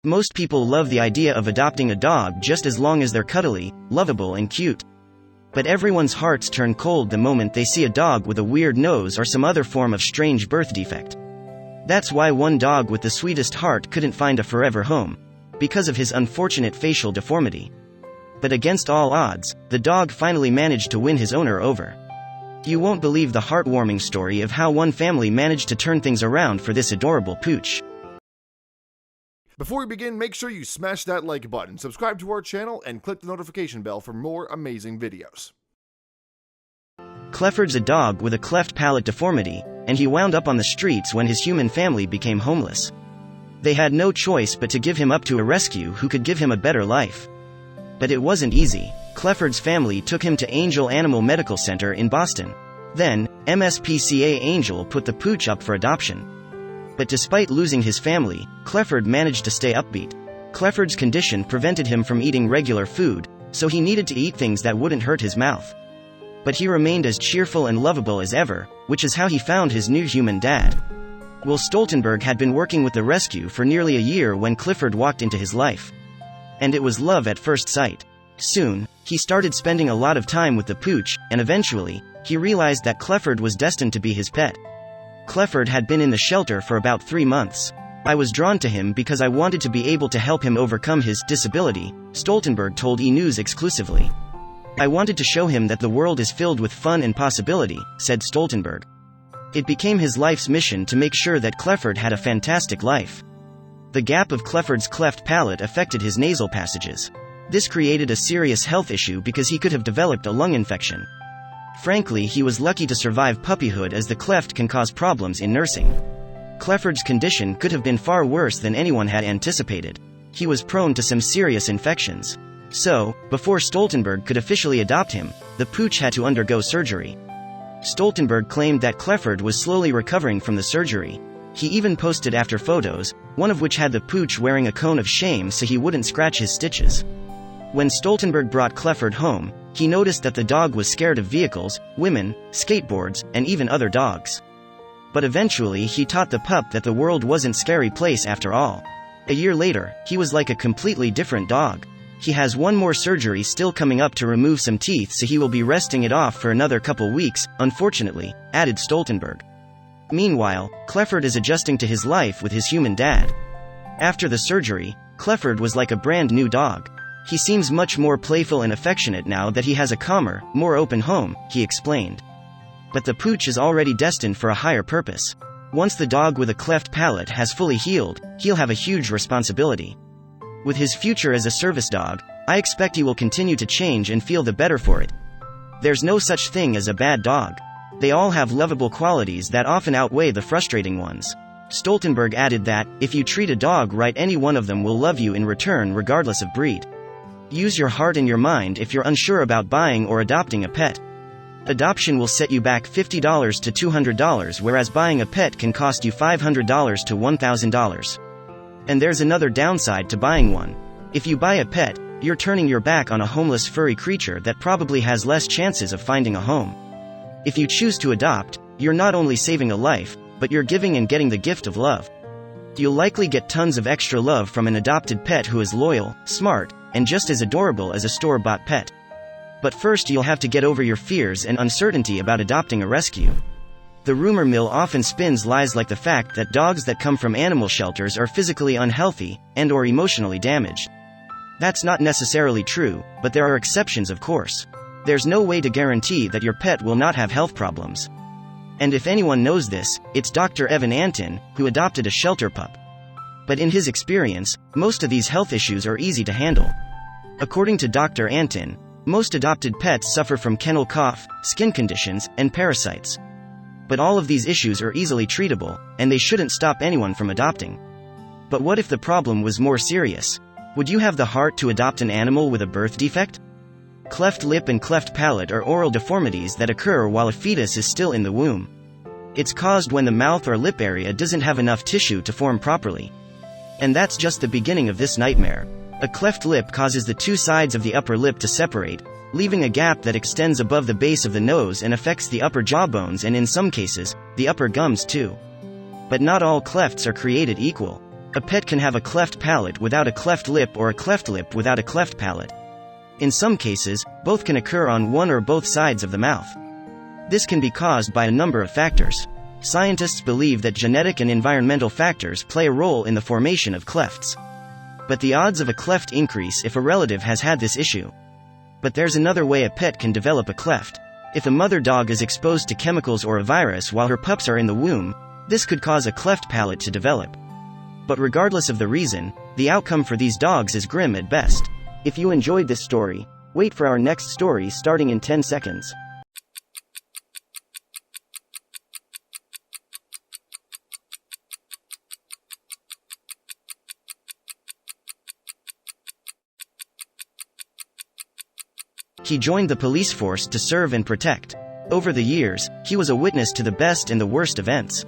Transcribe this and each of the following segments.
Most people love the idea of adopting a dog just as long as they're cuddly, lovable and cute. But everyone's hearts turn cold the moment they see a dog with a weird nose or some other form of strange birth defect. That's why one dog with the sweetest heart couldn't find a forever home, because of his unfortunate facial deformity. But against all odds, the dog finally managed to win his owner over. You won't believe the heartwarming story of how one family managed to turn things around for this adorable pooch. Before we begin, make sure you smash that like button, subscribe to our channel, and click the notification bell for more amazing videos. Clifford's a dog with a cleft palate deformity, and he wound up on the streets when his human family became homeless. They had no choice but to give him up to a rescue who could give him a better life. But it wasn't easy. Clifford's family took him to Angel Animal Medical Center in Boston. Then, MSPCA Angel put the pooch up for adoption. But despite losing his family, Clifford managed to stay upbeat. Clifford's condition prevented him from eating regular food, so he needed to eat things that wouldn't hurt his mouth. But he remained as cheerful and lovable as ever, which is how he found his new human dad. Will Stoltenberg had been working with the rescue for nearly a year when Clifford walked into his life. And it was love at first sight. Soon, he started spending a lot of time with the pooch, and eventually, he realized that Clifford was destined to be his pet. Clifford had been in the shelter for about 3 months. I was drawn to him because I wanted to be able to help him overcome his disability, Stoltenberg told E! News exclusively. I wanted to show him that the world is filled with fun and possibility, said Stoltenberg. It became his life's mission to make sure that Clifford had a fantastic life. The gap of Clifford's cleft palate affected his nasal passages. This created a serious health issue because he could have developed a lung infection. Frankly, he was lucky to survive puppyhood as the cleft can cause problems in nursing. Clifford's condition could have been far worse than anyone had anticipated. He was prone to some serious infections. So, before Stoltenberg could officially adopt him, the pooch had to undergo surgery. Stoltenberg claimed that Clifford was slowly recovering from the surgery. He even posted after photos, one of which had the pooch wearing a cone of shame so he wouldn't scratch his stitches. When Stoltenberg brought Clifford home, he noticed that the dog was scared of vehicles, women, skateboards, and even other dogs. But eventually he taught the pup that the world wasn't a scary place after all. A year later, he was like a completely different dog. He has one more surgery still coming up to remove some teeth, so he will be resting it off for another couple weeks, unfortunately, added Stoltenberg. Meanwhile, Clifford is adjusting to his life with his human dad. After the surgery, Clifford was like a brand new dog. He seems much more playful and affectionate now that he has a calmer, more open home, he explained. But the pooch is already destined for a higher purpose. Once the dog with a cleft palate has fully healed, he'll have a huge responsibility. With his future as a service dog, I expect he will continue to change and feel the better for it. There's no such thing as a bad dog. They all have lovable qualities that often outweigh the frustrating ones. Stoltenberg added that, if you treat a dog right, any one of them will love you in return regardless of breed. Use your heart and your mind if you're unsure about buying or adopting a pet. Adoption will set you back $50 to $200, whereas buying a pet can cost you $500 to $1,000. And there's another downside to buying one. If you buy a pet, you're turning your back on a homeless furry creature that probably has less chances of finding a home. If you choose to adopt, you're not only saving a life, but you're giving and getting the gift of love. You'll likely get tons of extra love from an adopted pet who is loyal, smart, and just as adorable as a store-bought pet. But first you'll have to get over your fears and uncertainty about adopting a rescue. The rumor mill often spins lies like the fact that dogs that come from animal shelters are physically unhealthy and/or emotionally damaged. That's not necessarily true, but there are exceptions, of course. There's no way to guarantee that your pet will not have health problems. And if anyone knows this, it's Dr. Evan Anton, who adopted a shelter pup. But in his experience, most of these health issues are easy to handle. According to Dr. Anton, most adopted pets suffer from kennel cough, skin conditions, and parasites. But all of these issues are easily treatable, and they shouldn't stop anyone from adopting. But what if the problem was more serious? Would you have the heart to adopt an animal with a birth defect? Cleft lip and cleft palate are oral deformities that occur while a fetus is still in the womb. It's caused when the mouth or lip area doesn't have enough tissue to form properly. And that's just the beginning of this nightmare. A cleft lip causes the two sides of the upper lip to separate, leaving a gap that extends above the base of the nose and affects the upper jawbones and in some cases, the upper gums too. But not all clefts are created equal. A pet can have a cleft palate without a cleft lip or a cleft lip without a cleft palate. In some cases, both can occur on one or both sides of the mouth. This can be caused by a number of factors. Scientists believe that genetic and environmental factors play a role in the formation of clefts. But the odds of a cleft increase if a relative has had this issue. But there's another way a pet can develop a cleft. If a mother dog is exposed to chemicals or a virus while her pups are in the womb, this could cause a cleft palate to develop. But regardless of the reason, the outcome for these dogs is grim at best. If you enjoyed this story, wait for our next story starting in 10 seconds. He joined the police force to serve and protect. Over the years, he was a witness to the best and the worst events.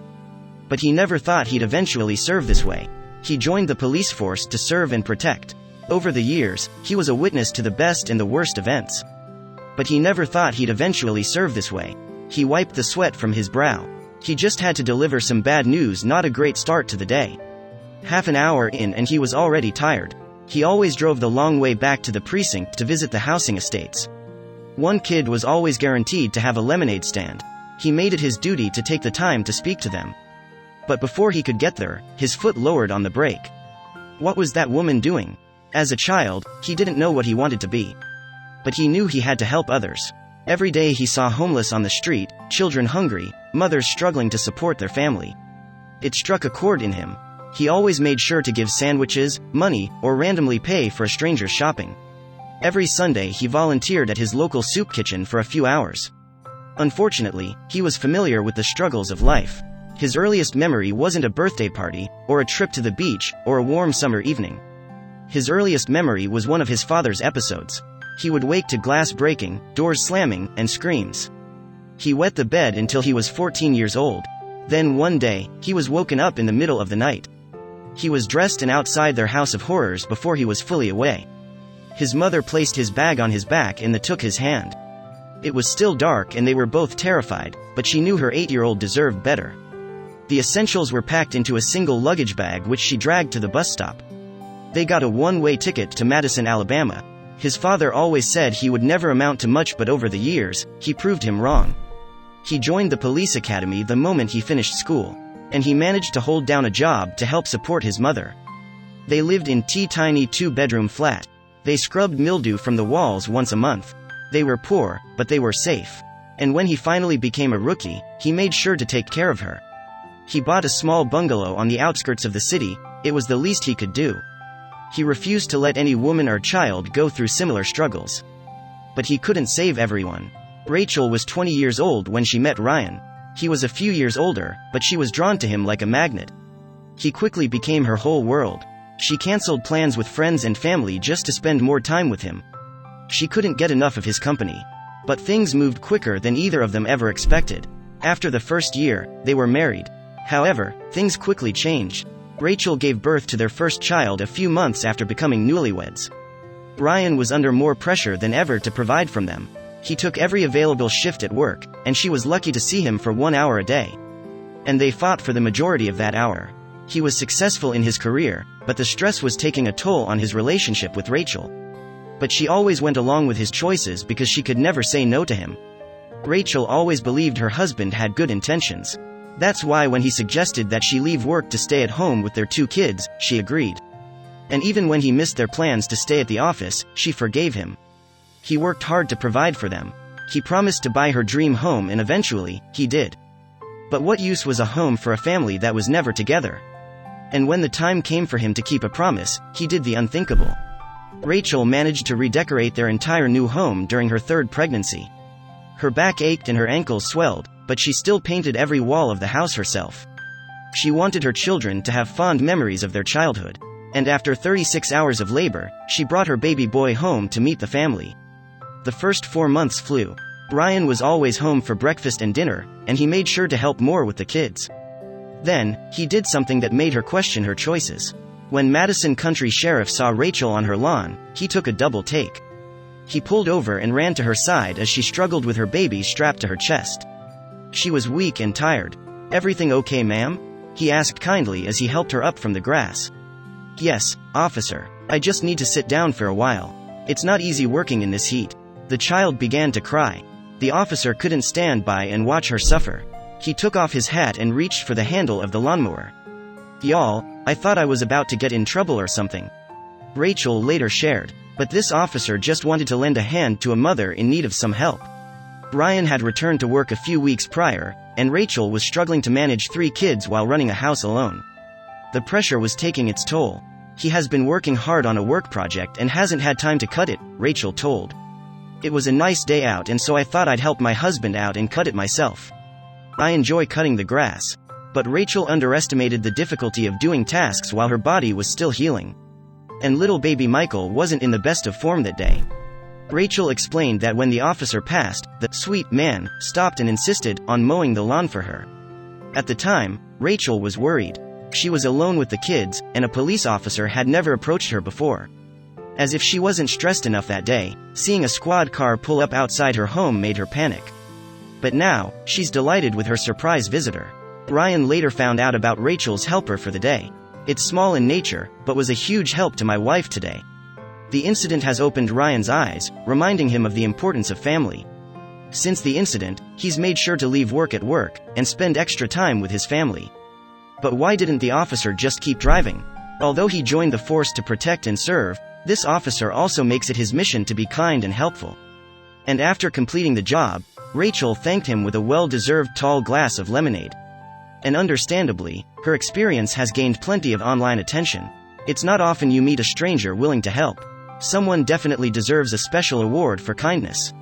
But he never thought he'd eventually serve this way. He joined the police force to serve and protect. Over the years, he was a witness to the best and the worst events. But he never thought he'd eventually serve this way. He wiped the sweat from his brow. He just had to deliver some bad news, not a great start to the day. Half an hour in and he was already tired. He always drove the long way back to the precinct to visit the housing estates. One kid was always guaranteed to have a lemonade stand. He made it his duty to take the time to speak to them. But before he could get there, his foot lowered on the brake. What was that woman doing? As a child, he didn't know what he wanted to be. But he knew he had to help others. Every day he saw homeless on the street, children hungry, mothers struggling to support their family. It struck a chord in him. He always made sure to give sandwiches, money, or randomly pay for a stranger's shopping. Every Sunday he volunteered at his local soup kitchen for a few hours. Unfortunately, he was familiar with the struggles of life. His earliest memory wasn't a birthday party, or a trip to the beach, or a warm summer evening. His earliest memory was one of his father's episodes. He would wake to glass breaking, doors slamming, and screams. He wet the bed until he was 14 years old. Then one day, he was woken up in the middle of the night. He was dressed and outside their house of horrors before he was fully away. His mother placed his bag on his back and took his hand. It was still dark and they were both terrified, but she knew her 8-year-old deserved better. The essentials were packed into a single luggage bag which she dragged to the bus stop. They got a one-way ticket to Madison, Alabama. His father always said he would never amount to much, but over the years, he proved him wrong. He joined the police academy the moment he finished school. And he managed to hold down a job to help support his mother. They lived in a tiny 2-bedroom flat. They scrubbed mildew from the walls once a month. They were poor, but they were safe. And when he finally became a rookie, he made sure to take care of her. He bought a small bungalow on the outskirts of the city. It was the least he could do. He refused to let any woman or child go through similar struggles. But he couldn't save everyone. Rachel was 20 years old when she met Ryan. He was a few years older, but she was drawn to him like a magnet. He quickly became her whole world. She canceled plans with friends and family just to spend more time with him. She couldn't get enough of his company. But things moved quicker than either of them ever expected. After the first year, they were married. However, things quickly changed. Rachel gave birth to their first child a few months after becoming newlyweds. Ryan was under more pressure than ever to provide for them. He took every available shift at work, and she was lucky to see him for 1 hour a day. And they fought for the majority of that hour. He was successful in his career, but the stress was taking a toll on his relationship with Rachel. But she always went along with his choices because she could never say no to him. Rachel always believed her husband had good intentions. That's why when he suggested that she leave work to stay at home with their 2 kids, she agreed. And even when he missed their plans to stay at the office, she forgave him. He worked hard to provide for them. He promised to buy her dream home, and eventually, he did. But what use was a home for a family that was never together? And when the time came for him to keep a promise, he did the unthinkable. Rachel managed to redecorate their entire new home during her 3rd pregnancy. Her back ached and her ankles swelled, but she still painted every wall of the house herself. She wanted her children to have fond memories of their childhood. And after 36 hours of labor, she brought her baby boy home to meet the family. The first 4 months flew. Ryan was always home for breakfast and dinner, and he made sure to help more with the kids. Then, he did something that made her question her choices. When Madison County Sheriff saw Rachel on her lawn, he took a double take. He pulled over and ran to her side as she struggled with her baby strapped to her chest. She was weak and tired. "Everything okay, ma'am?" he asked kindly as he helped her up from the grass. Yes, officer. I just need to sit down for a while. It's not easy working in this heat. The child began to cry. The officer couldn't stand by and watch her suffer. He took off his hat and reached for the handle of the lawnmower. Y'all, I thought I was about to get in trouble or something. Rachel later shared. But this officer just wanted to lend a hand to a mother in need of some help. Ryan had returned to work a few weeks prior, and Rachel was struggling to manage 3 kids while running a house alone. The pressure was taking its toll. He has been working hard on a work project and hasn't had time to cut it, Rachel told. It was a nice day out, and so I thought I'd help my husband out and cut it myself. I enjoy cutting the grass. But Rachel underestimated the difficulty of doing tasks while her body was still healing. And little baby Michael wasn't in the best of form that day. Rachel explained that when the officer passed, the sweet man stopped and insisted on mowing the lawn for her. At the time, Rachel was worried. She was alone with the kids, and a police officer had never approached her before. As if she wasn't stressed enough that day, seeing a squad car pull up outside her home made her panic. But now, she's delighted with her surprise visitor. Ryan later found out about Rachel's helper for the day. It's small in nature, but was a huge help to my wife today. The incident has opened Ryan's eyes, reminding him of the importance of family. Since the incident, he's made sure to leave work at work, and spend extra time with his family. But why didn't the officer just keep driving? Although he joined the force to protect and serve, this officer also makes it his mission to be kind and helpful. And after completing the job, Rachel thanked him with a well-deserved tall glass of lemonade. And understandably, her experience has gained plenty of online attention. It's not often you meet a stranger willing to help. Someone definitely deserves a special award for kindness.